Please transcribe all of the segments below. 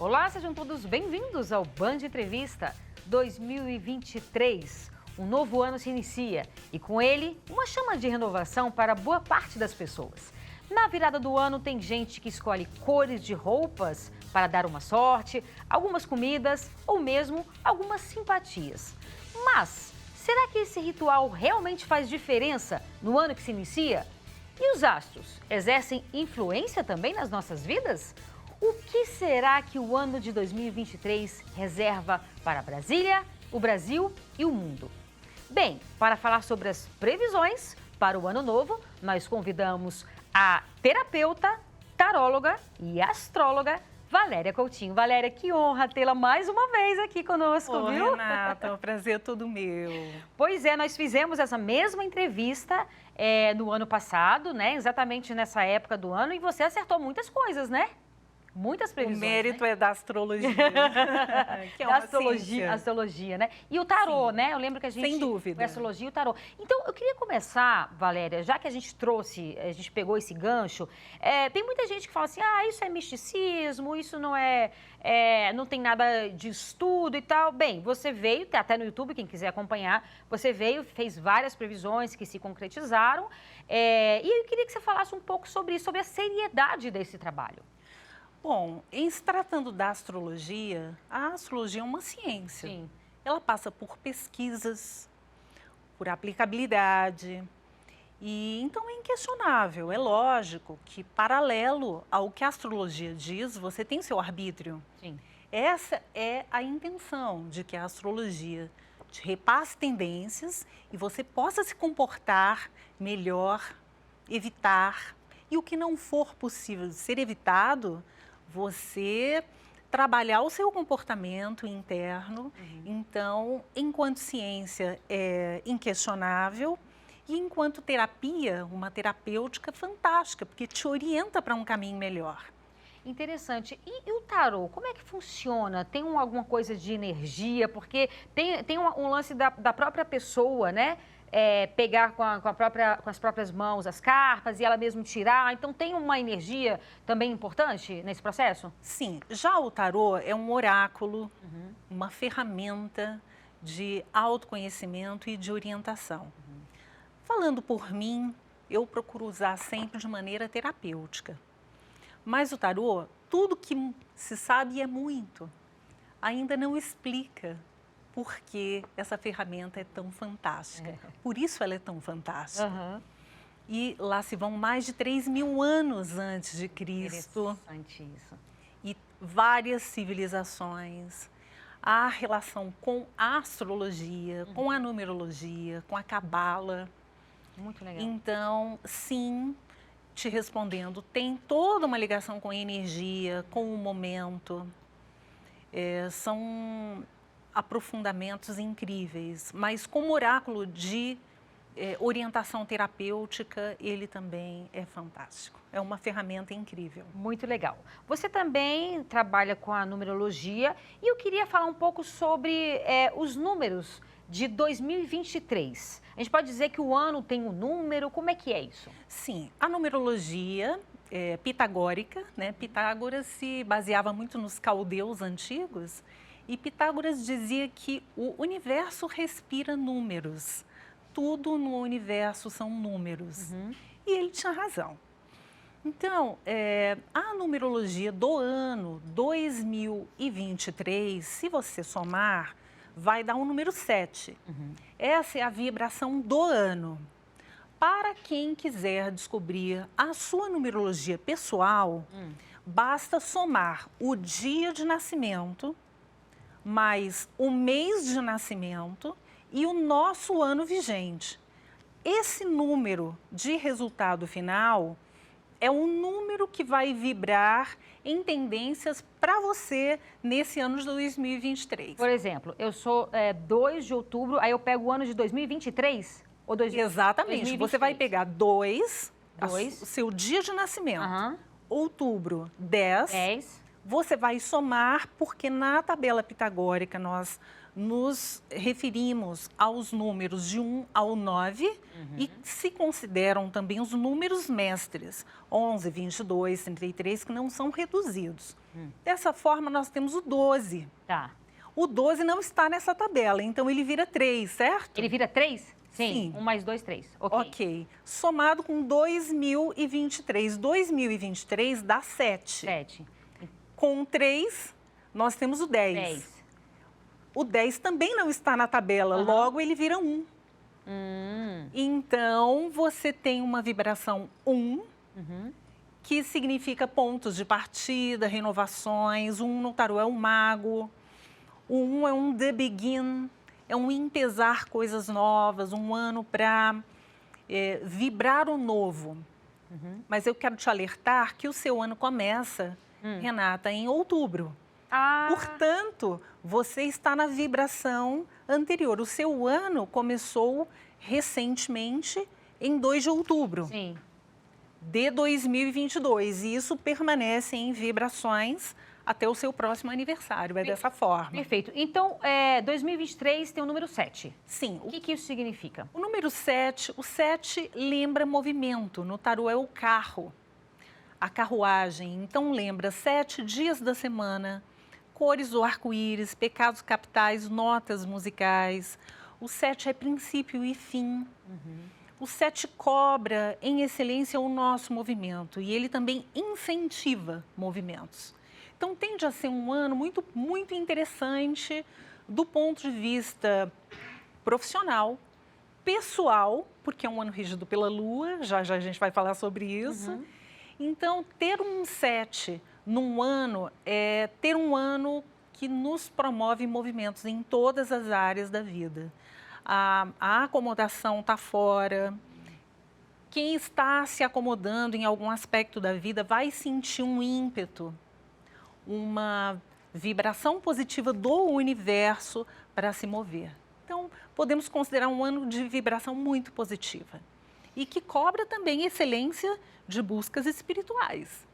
Olá, sejam todos bem-vindos ao Band Entrevista 2023. Um novo ano se inicia e com ele uma chama de renovação para boa parte das pessoas. Na virada do ano tem gente que escolhe cores de roupas para dar uma sorte, algumas comidas ou mesmo algumas simpatias. Mas será que esse ritual realmente faz diferença no ano que se inicia? E os astros exercem influência também nas nossas vidas? O que será que o ano de 2023 reserva para Brasília, o Brasil e o mundo? Bem, para falar sobre as previsões para o ano novo, nós convidamos a terapeuta, taróloga e astróloga Valéria Coutinho. Valéria, que honra tê-la mais uma vez aqui conosco, viu? Renata, o prazer é todo meu. Pois é, nós fizemos essa mesma entrevista no ano passado, né? Exatamente nessa época do ano, e você acertou muitas coisas, né? Muitas previsões. O mérito é da astrologia. Que é uma astrologia, né? E o tarô, né? Eu lembro que a gente... Sem dúvida. A astrologia e o tarô. Então, eu queria começar, Valéria, já que a gente pegou esse gancho, tem muita gente que fala assim, isso é misticismo, isso não não tem nada de estudo e tal. Bem, você veio, até no YouTube, quem quiser acompanhar, você veio, fez várias previsões que se concretizaram, e eu queria que você falasse um pouco sobre isso, sobre a seriedade desse trabalho. Bom, em se tratando da astrologia, a astrologia é uma ciência. Sim. Ela passa por pesquisas, por aplicabilidade. E então é inquestionável, é lógico que, paralelo ao que a astrologia diz, você tem seu arbítrio. Sim. Essa é a intenção de que a astrologia te repasse tendências e você possa se comportar melhor, evitar. E o que não for possível de ser evitado, você trabalhar o seu comportamento interno. Então, enquanto ciência é inquestionável e enquanto terapia, uma terapêutica fantástica, porque te orienta para um caminho melhor. Interessante. E o tarô, como é que funciona? Tem alguma coisa de energia? Porque tem um lance da própria pessoa, né? Pegar com as próprias mãos as cartas e ela mesma tirar. Então, tem uma energia também importante nesse processo? Sim. Já o tarô é um oráculo, uma ferramenta de autoconhecimento e de orientação. Falando por mim, eu procuro usar sempre de maneira terapêutica. Mas o tarô, tudo que se sabe é muito, ainda não explica por que essa ferramenta é tão fantástica. Por isso ela é tão fantástica. E lá se vão mais de 3.000 anos antes de Cristo. Interessante isso. E várias civilizações. A relação com a astrologia, com a numerologia, com a cabala. Muito legal. Então, sim, te respondendo, tem toda uma ligação com a energia, com o momento. São aprofundamentos incríveis, mas como oráculo de orientação terapêutica, ele também é fantástico. É uma ferramenta incrível. Muito legal. Você também trabalha com a numerologia e eu queria falar um pouco sobre os números de 2023. A gente pode dizer que o ano tem um número, como é que é isso? Sim, a numerologia pitagórica, né? Pitágoras se baseava muito nos caldeus antigos e Pitágoras dizia que o universo respira números. Tudo no universo são números. E ele tinha razão. Então, a numerologia do ano 2023, se você somar, vai dar um número 7. Essa é a vibração do ano. Para quem quiser descobrir a sua numerologia pessoal, basta somar o dia de nascimento, mais o mês de nascimento e o nosso ano vigente. Esse número de resultado final é um número que vai vibrar em tendências para você nesse ano de 2023. Por exemplo, eu sou 2 de outubro, aí eu pego o ano de 2023? Exatamente. 2023. Você vai pegar 2, Dois. o seu dia de nascimento. Outubro, 10. Você vai somar, porque na tabela pitagórica nós nos referimos aos números de 1 ao 9 e se consideram também os números mestres, 11, 22, 33, que não são reduzidos. Dessa forma, nós temos o 12. Tá. O 12 não está nessa tabela, então ele vira 3, certo? Ele vira 3? Sim. 1 mais 2, 3. Ok. Ok. Somado com 2023. 2023 dá 7. 7. Com 3, nós temos o 10. 10. O 10 também não está na tabela, logo ele vira 1. Então, você tem uma vibração 1, que significa pontos de partida, renovações. 1 no tarô é um mago. O 1 é um the begin, é um empezar coisas novas, um ano para vibrar o novo. Mas eu quero te alertar que o seu ano começa, Renata, em outubro. Portanto, você está na vibração anterior. O seu ano começou recentemente em 2 de outubro. Sim. De 2022. E isso permanece em vibrações até o seu próximo aniversário. É dessa forma. Perfeito. Então, 2023 tem o número 7. Sim. O que isso significa? O número 7, o 7 lembra movimento. No tarô é o carro, a carruagem. Então, lembra 7 dias da semana, cores do arco-íris, pecados capitais, notas musicais. O 7 é princípio e fim. O 7 cobra, em excelência, o nosso movimento. E ele também incentiva movimentos. Então, tende a ser um ano muito, muito interessante do ponto de vista profissional, pessoal, porque é um ano regido pela Lua, já já a gente vai falar sobre isso. Então, ter um 7 num ano é ter um ano que nos promove movimentos em todas as áreas da vida. A acomodação está fora. Quem está se acomodando em algum aspecto da vida vai sentir um ímpeto, uma vibração positiva do universo para se mover. Então, podemos considerar um ano de vibração muito positiva e que cobra também excelência de buscas espirituais.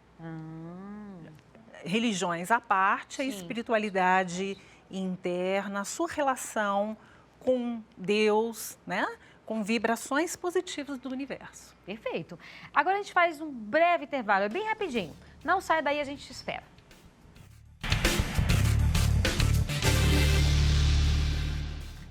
Religiões à parte, a espiritualidade interna, a sua relação com Deus, né? Com vibrações positivas do universo. Perfeito. Agora a gente faz um breve intervalo, é bem rapidinho. Não sai daí, a gente te espera.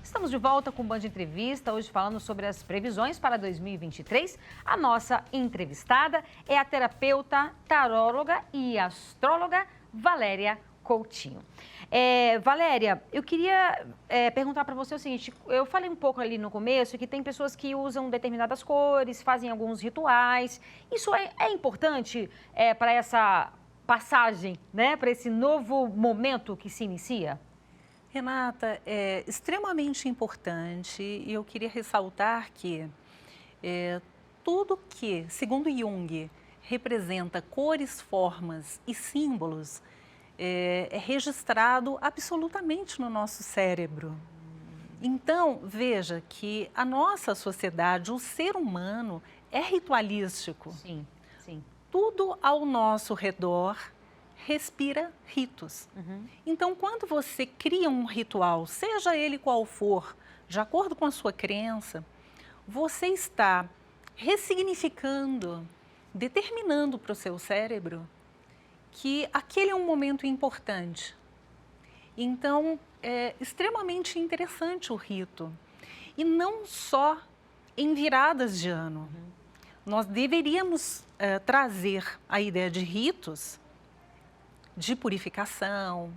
Estamos de volta com o Band Entrevista, hoje falando sobre as previsões para 2023. A nossa entrevistada é a terapeuta, taróloga e astróloga Valéria Coutinho. Valéria, eu queria perguntar para você o seguinte, eu falei um pouco ali no começo que tem pessoas que usam determinadas cores, fazem alguns rituais. Isso é importante para essa passagem, né, para esse novo momento que se inicia? Renata, é extremamente importante e eu queria ressaltar que tudo que, segundo Jung, representa cores, formas e símbolos é registrado absolutamente no nosso cérebro. Então, veja que a nossa sociedade, o ser humano, é ritualístico. Sim, sim. Tudo ao nosso redor respira ritos. Então, quando você cria um ritual, seja ele qual for, de acordo com a sua crença, você está ressignificando, determinando para o seu cérebro que aquele é um momento importante. Então, é extremamente interessante o rito. E não só em viradas de ano. Nós deveríamos trazer a ideia de ritos de purificação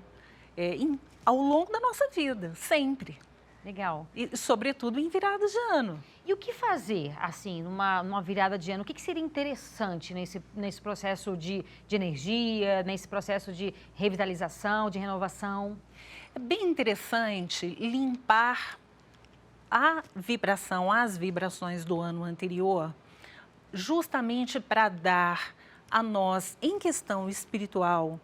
ao longo da nossa vida, sempre. Legal. E, sobretudo, em viradas de ano. E o que fazer, assim, numa virada de ano? O que seria interessante nesse processo de energia, nesse processo de revitalização, de renovação? É bem interessante limpar a vibração, as vibrações do ano anterior, justamente para dar a nós, em questão espiritual,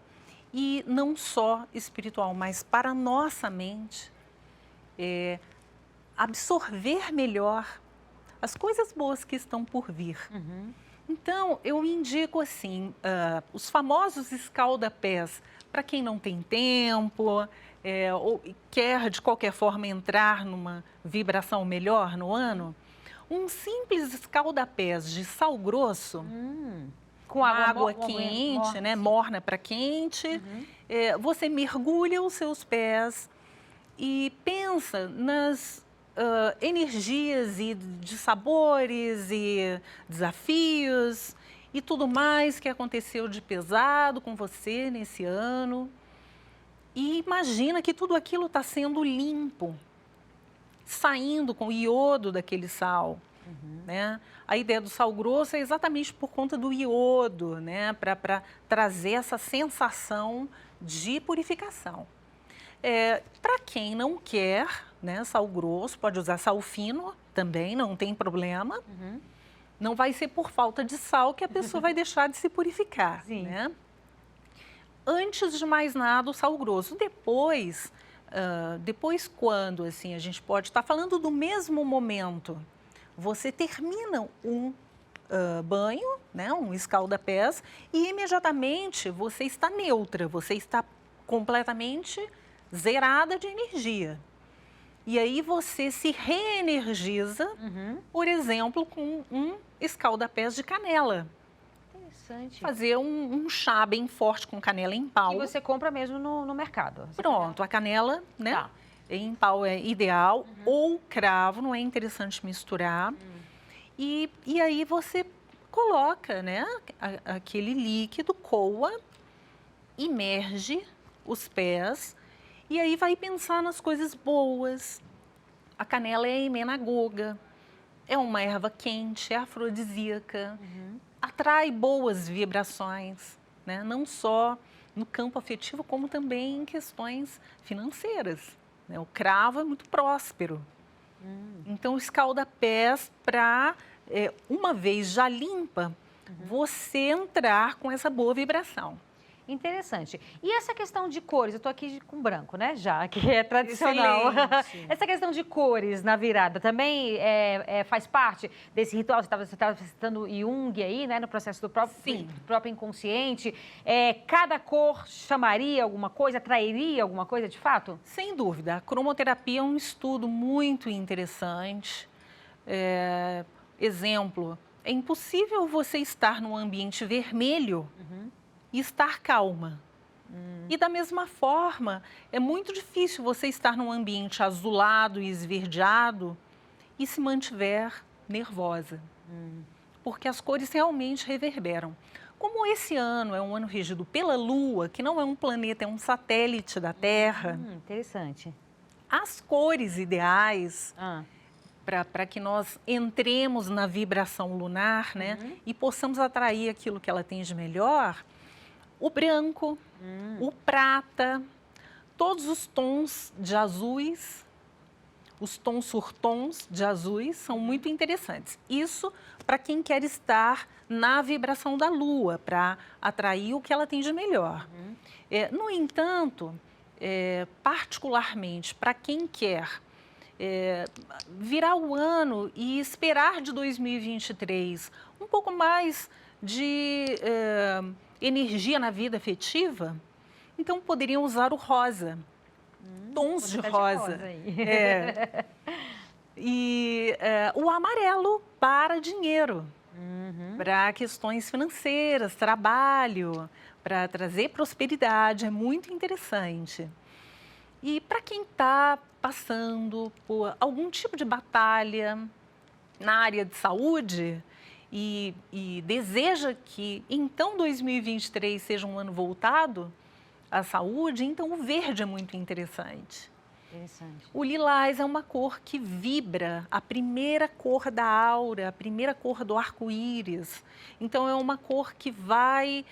e não só espiritual, mas para a nossa mente, absorver melhor as coisas boas que estão por vir. Então, eu indico assim, os famosos escalda-pés, para quem não tem tempo, ou quer de qualquer forma entrar numa vibração melhor no ano, um simples escaldapés de sal grosso, Com água quente, né, morna para quente, você mergulha os seus pés e pensa nas energias e de sabores e desafios e tudo mais que aconteceu de pesado com você nesse ano. E imagina que tudo aquilo está sendo limpo, saindo com o iodo daquele sal. Né? A ideia do sal grosso é exatamente por conta do iodo, né? Para trazer essa sensação de purificação. Para quem não quer, né, sal grosso, pode usar sal fino também, não tem problema. Não vai ser por falta de sal que a pessoa vai deixar de se purificar. Sim. Né? Antes de mais nada, o sal grosso. Depois, quando assim, a gente pode estar falando do mesmo momento, você termina um banho, né, um escalda-pés, e imediatamente você está neutra, você está completamente zerada de energia. E aí você se reenergiza, por exemplo, com um escalda-pés de canela. Interessante. Fazer um chá bem forte com canela em pau. Que você compra mesmo no mercado. Pronto, a canela, né? Tá. Em pau é ideal, ou cravo, não é interessante misturar. E aí você coloca, né, aquele líquido, coa, imerge os pés e aí vai pensar nas coisas boas. A canela é emenagoga, é uma erva quente, é afrodisíaca, atrai boas vibrações, né? Não só no campo afetivo, como também em questões financeiras. Né? O cravo é muito próspero. Então, escalda-pés para, uma vez já limpa, você entrar com essa boa vibração. Interessante. E essa questão de cores, eu estou aqui com branco, né? Já, que é tradicional. Excelente. Essa questão de cores na virada também faz parte desse ritual? Você estava citando Jung aí, né? No processo do próprio inconsciente. Cada cor chamaria alguma coisa, atrairia alguma coisa de fato? Sem dúvida. A cromoterapia é um estudo muito interessante. Exemplo, é impossível você estar num ambiente vermelho e estar calma. E da mesma forma, é muito difícil você estar num ambiente azulado e esverdeado e se mantiver nervosa. Porque as cores realmente reverberam. Como esse ano é um ano regido pela Lua, que não é um planeta, é um satélite da Terra, Interessante. as cores ideais para que nós entremos na vibração lunar, né, e possamos atrair aquilo que ela tem de melhor, o branco, o prata, todos os tons de azuis, os tons surtons de azuis são muito interessantes. Isso para quem quer estar na vibração da Lua, para atrair o que ela tem de melhor. No entanto, particularmente para quem quer virar o ano e esperar de 2023 um pouco mais de energia na vida afetiva, então poderiam usar o rosa, tons de rosa. E o amarelo para dinheiro, para questões financeiras, trabalho, para trazer prosperidade, é muito interessante. E para quem está passando por algum tipo de batalha na área de saúde, e deseja que, então, 2023 seja um ano voltado à saúde, então o verde é muito interessante. Interessante. O lilás é uma cor que vibra, a primeira cor da aura, a primeira cor do arco-íris. Então, é uma cor que vai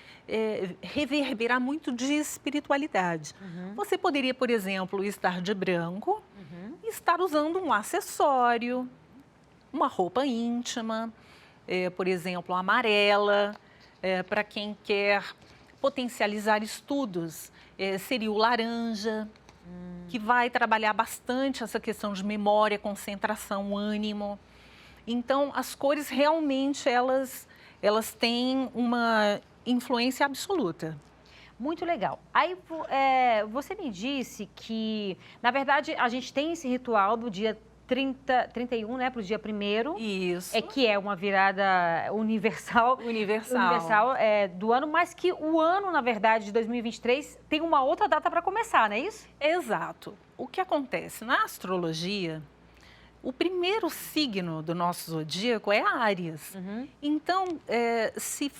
reverberar muito de espiritualidade. Você poderia, por exemplo, estar de branco e estar usando um acessório, uma roupa íntima, por exemplo, amarela, para quem quer potencializar estudos, seria o laranja, que vai trabalhar bastante essa questão de memória, concentração, ânimo. Então, as cores realmente, elas têm uma influência absoluta. Muito legal. Aí você me disse que, na verdade, a gente tem esse ritual do dia 31, né, para o dia 1º. Isso. Que é uma virada universal do ano, mas que o ano, na verdade, de 2023 tem uma outra data para começar, não é isso? Exato. O que acontece? Na astrologia, o primeiro signo do nosso zodíaco é Áries. Então, se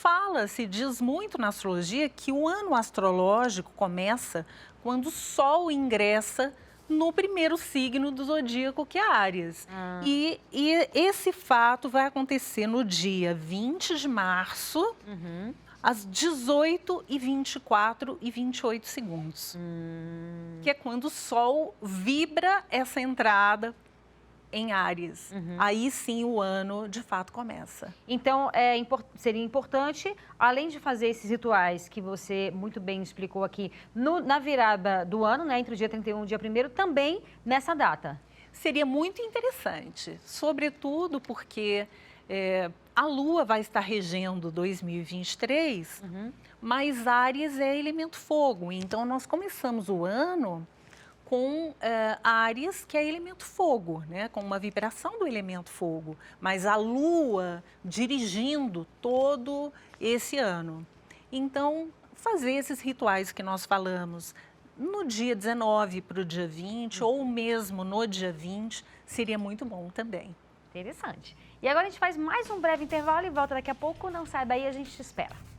diz muito na astrologia que o ano astrológico começa quando o Sol ingressa no primeiro signo do zodíaco, que é Áries. E esse fato vai acontecer no dia 20 de março, às 18h24:28. Que é quando o Sol vibra essa entrada em Áries. Aí sim o ano de fato começa. Então, seria importante, além de fazer esses rituais que você muito bem explicou aqui, na virada do ano, né, entre o dia 31 e o dia 1º, também nessa data. Seria muito interessante, sobretudo porque a Lua vai estar regendo 2023, mas Áries é elemento fogo, então nós começamos o ano com Áries, que é elemento fogo, né? Com uma vibração do elemento fogo, mas a Lua dirigindo todo esse ano. Então, fazer esses rituais que nós falamos no dia 19 para o dia 20, ou mesmo no dia 20, seria muito bom também. Interessante. E agora a gente faz mais um breve intervalo e volta daqui a pouco. Não sai daí, a gente te espera.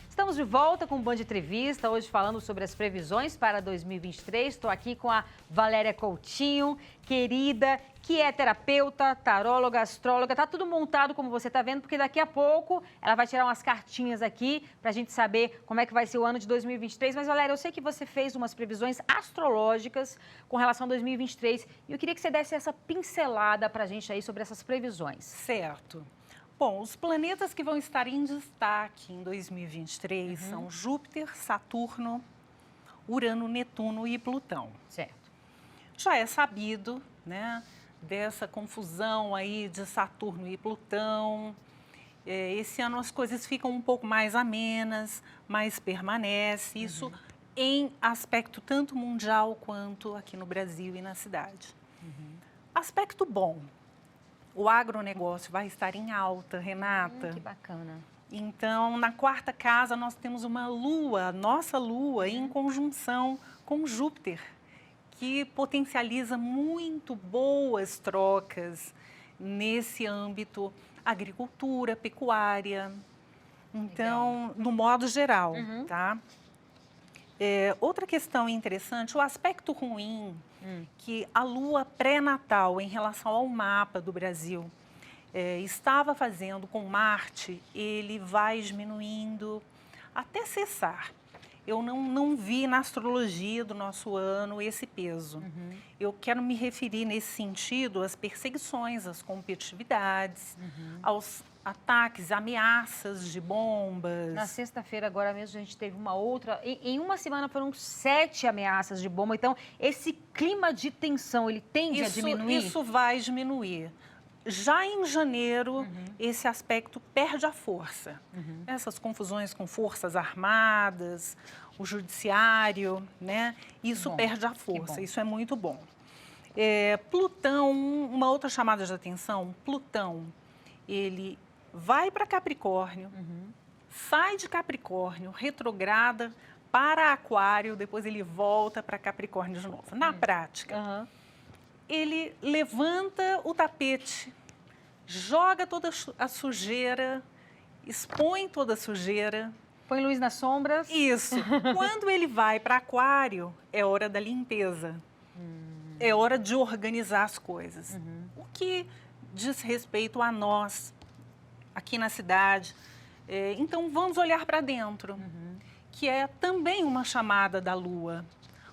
Estamos de volta com o Band Entrevista, hoje falando sobre as previsões para 2023. Estou aqui com a Valéria Coutinho, querida, que é terapeuta, taróloga, astróloga. Tá tudo montado como você está vendo, porque daqui a pouco ela vai tirar umas cartinhas aqui para a gente saber como é que vai ser o ano de 2023. Mas, Valéria, eu sei que você fez umas previsões astrológicas com relação a 2023 e eu queria que você desse essa pincelada para a gente aí sobre essas previsões. Certo. Bom, os planetas que vão estar em destaque em 2023 são Júpiter, Saturno, Urano, Netuno e Plutão. Certo. Já é sabido, né, dessa confusão aí de Saturno e Plutão. Esse ano as coisas ficam um pouco mais amenas, mas permanece. Isso em aspecto tanto mundial quanto aqui no Brasil e na cidade. Aspecto bom. O agronegócio vai estar em alta, Renata. Que bacana. Então, na 4ª casa, nós temos uma lua, nossa lua, em conjunção com Júpiter, que potencializa muito boas trocas nesse âmbito agricultura, pecuária. Então, no modo geral, tá? Outra questão interessante, o aspecto ruim que a lua pré-natal em relação ao mapa do Brasil estava fazendo com Marte, ele vai diminuindo até cessar. Eu não vi na astrologia do nosso ano esse peso. Eu quero me referir nesse sentido às perseguições, às competitividades, aos ataques, ameaças de bombas. Na sexta-feira, agora mesmo, a gente teve uma outra... Em uma semana foram 7 ameaças de bomba. Então, esse clima de tensão, ele tende a diminuir? Isso vai diminuir. Já em janeiro, esse aspecto perde a força. Essas confusões com forças armadas, o judiciário, né? Isso perde a força, isso é muito bom. Plutão, uma outra chamada de atenção, Plutão, ele vai para Capricórnio, sai de Capricórnio, retrograda para Aquário, depois ele volta para Capricórnio de novo. Na prática, ele levanta o tapete, joga toda a sujeira, expõe toda a sujeira. Põe luz nas sombras. Isso. Quando ele vai para Aquário, é hora da limpeza. É hora de organizar as coisas. O que diz respeito a nós, aqui na cidade. Então, vamos olhar para dentro, que é também uma chamada da Lua.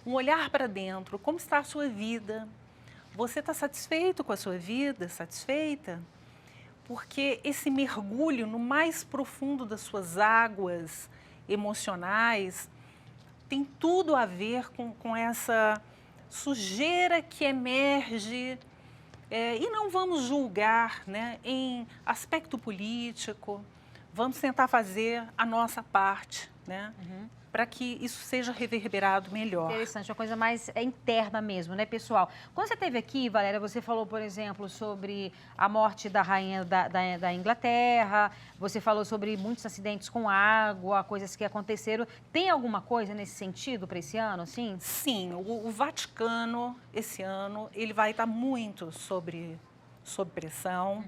Um olhar para dentro, como está a sua vida? Você está satisfeito com a sua vida? Satisfeita? Porque esse mergulho no mais profundo das suas águas emocionais tem tudo a ver com essa sujeira que emerge. E não vamos julgar, né, em aspecto político, vamos tentar fazer a nossa parte, né? Para que isso seja reverberado melhor. Interessante, uma coisa mais interna mesmo, né, pessoal? Quando você esteve aqui, Valéria, você falou, por exemplo, sobre a morte da rainha da Inglaterra, você falou sobre muitos acidentes com água, coisas que aconteceram. Tem alguma coisa nesse sentido para esse ano, assim? Sim, o Vaticano, esse ano, ele vai estar muito sob pressão.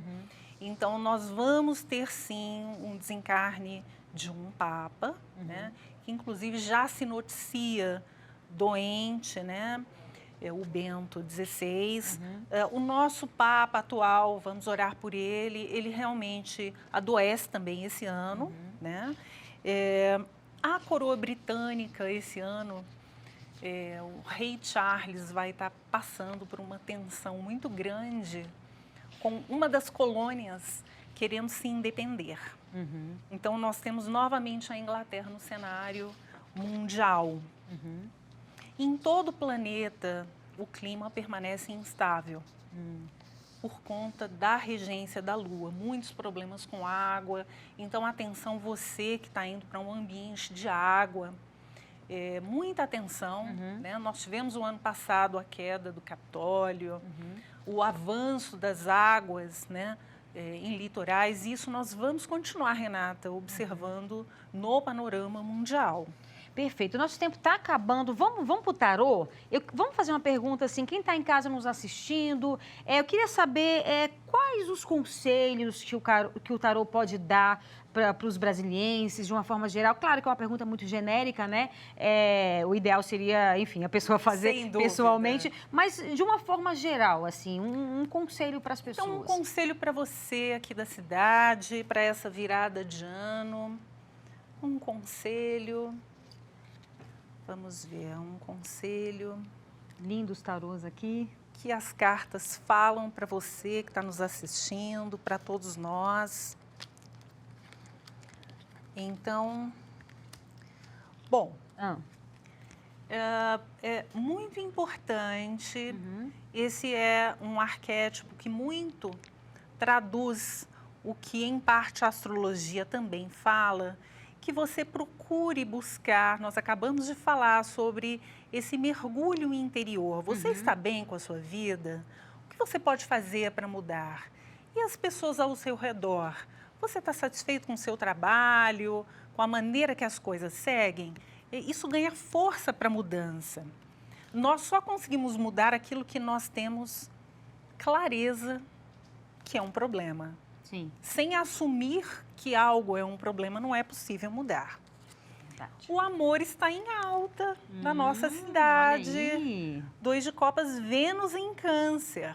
Então, nós vamos ter, sim, um desencarne de um Papa, né? Que inclusive já se noticia doente, né? O Bento XVI. O nosso Papa atual, vamos orar por ele realmente adoece também esse ano, né? A coroa britânica esse ano, o rei Charles vai estar passando por uma tensão muito grande com uma das colônias querendo se independer. Então, nós temos novamente a Inglaterra no cenário mundial. Em todo o planeta, o clima permanece instável por conta da regência da Lua. Muitos problemas com água. Então, atenção, você que está indo para um ambiente de água, muita atenção. Né? Nós tivemos o ano passado a queda do Capitólio, o avanço das águas, né? Em litorais, e isso nós vamos continuar, Renata, observando no panorama mundial. Perfeito. O nosso tempo está acabando. Vamos para o tarô? Vamos fazer uma pergunta assim, quem está em casa nos assistindo, eu queria saber quais os conselhos que o tarô pode dar para os brasilienses, de uma forma geral. Claro que é uma pergunta muito genérica, né? O ideal seria, enfim, a pessoa fazer pessoalmente, mas de uma forma geral, assim, um conselho para as pessoas. Então, um conselho para você aqui da cidade, para essa virada de ano, um conselho... Vamos ver, um conselho. Lindos tarôs aqui. Que as cartas falam para você que está nos assistindo, para todos nós. Então, bom, é muito importante. Esse é um arquétipo que muito traduz o que, em parte, a astrologia também fala, que você procure buscar. Nós acabamos de falar sobre esse mergulho interior. Você está bem com a sua vida? O que você pode fazer para mudar? E as pessoas ao seu redor? Você está satisfeito com o seu trabalho, com a maneira que as coisas seguem? Isso ganha força para a mudança. Nós só conseguimos mudar aquilo que nós temos clareza que é um problema. Sim. Sem assumir que algo é um problema, não é possível mudar. Verdade. O amor está em alta na nossa cidade. 2 de copas, Vênus em Câncer.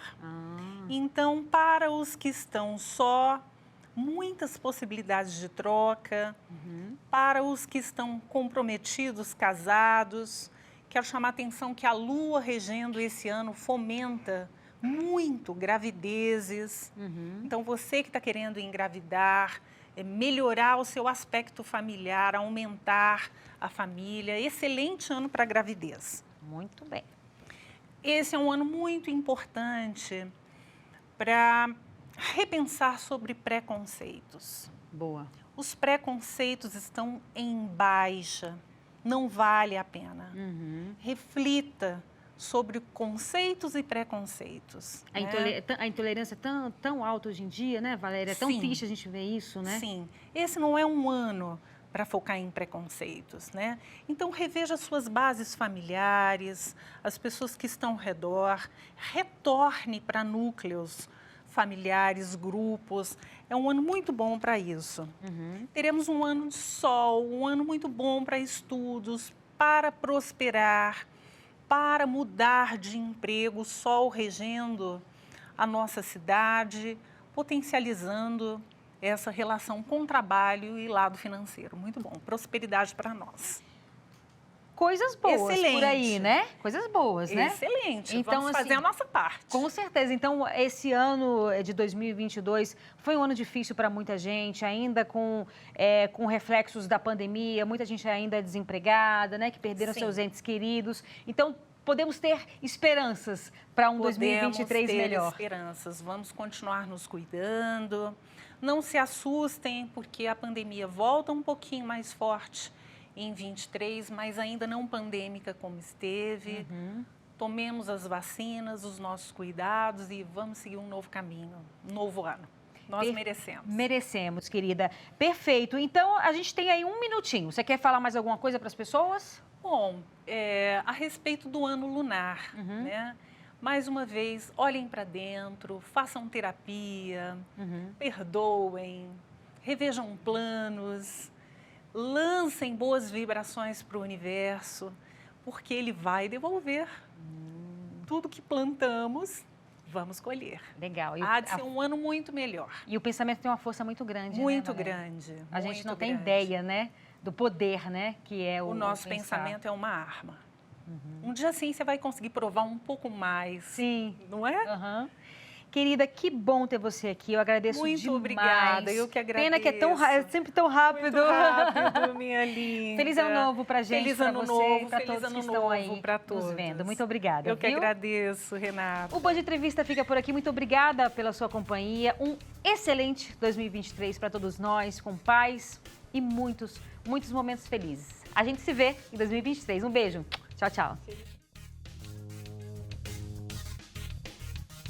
Então, para os que estão só, muitas possibilidades de troca. Para os que estão comprometidos, casados, quero chamar a atenção que a Lua regendo esse ano fomenta muito gravidezes. Então, você que está querendo engravidar, melhorar o seu aspecto familiar, aumentar a família. Excelente ano para a gravidez. Muito bem. Esse é um ano muito importante para repensar sobre preconceitos. Boa. Os preconceitos estão em baixa, não vale a pena. Reflita sobre conceitos e preconceitos. A intolerância é tão alta hoje em dia, né, Valéria? É tão triste a gente ver isso, né? Sim. Esse não é um ano para focar em preconceitos, né? Então, reveja suas bases familiares, as pessoas que estão ao redor, retorne para núcleos familiares, grupos. É um ano muito bom para isso. Teremos um ano de sol, um ano muito bom para estudos, para prosperar, para mudar de emprego, sol regendo a nossa cidade, potencializando essa relação com trabalho e lado financeiro. Muito bom, prosperidade para nós. Coisas boas Excelente. Por aí, né? Coisas boas, né? Excelente, então, vamos fazer a nossa parte. Com certeza. Então, esse ano de 2022 foi um ano difícil para muita gente, ainda com reflexos da pandemia, muita gente ainda desempregada, né? Que perderam seus entes queridos. Então, podemos ter esperanças para um 2023 melhor? Esperanças. Vamos continuar nos cuidando. Não se assustem, porque a pandemia volta um pouquinho mais forte em 23, mas ainda não pandêmica como esteve. Tomemos as vacinas, os nossos cuidados e vamos seguir um novo caminho, um novo ano. Nós merecemos. Merecemos, querida. Perfeito. Então, a gente tem aí um minutinho. Você quer falar mais alguma coisa para as pessoas? Bom, a respeito do ano lunar, né? Mais uma vez, olhem para dentro, façam terapia, perdoem, revejam planos, lancem boas vibrações para o universo, porque ele vai devolver tudo que plantamos. Vamos colher. Legal. Há de ser um ano muito melhor. E o pensamento tem uma força muito grande, Muito né, grande. A gente não tem grande. ideia, né, do poder, né, que é o nosso pensamento é uma arma. Um dia sim você vai conseguir provar um pouco mais. Sim. Não é? Querida, que bom ter você aqui. Eu agradeço muito demais. Obrigada, eu que agradeço. Pena que é sempre tão rápido. Muito rápido, minha linda. Feliz ano novo pra gente, feliz pra ano você, novo, pra feliz todos ano que estão novo aí pra todos. nos vendo. Muito obrigada, Eu que agradeço, Renata. O Band Entrevista fica por aqui. Muito obrigada pela sua companhia. Um excelente 2023 para todos nós, com paz e muitos momentos felizes. A gente se vê em 2023. Um beijo. Tchau, tchau.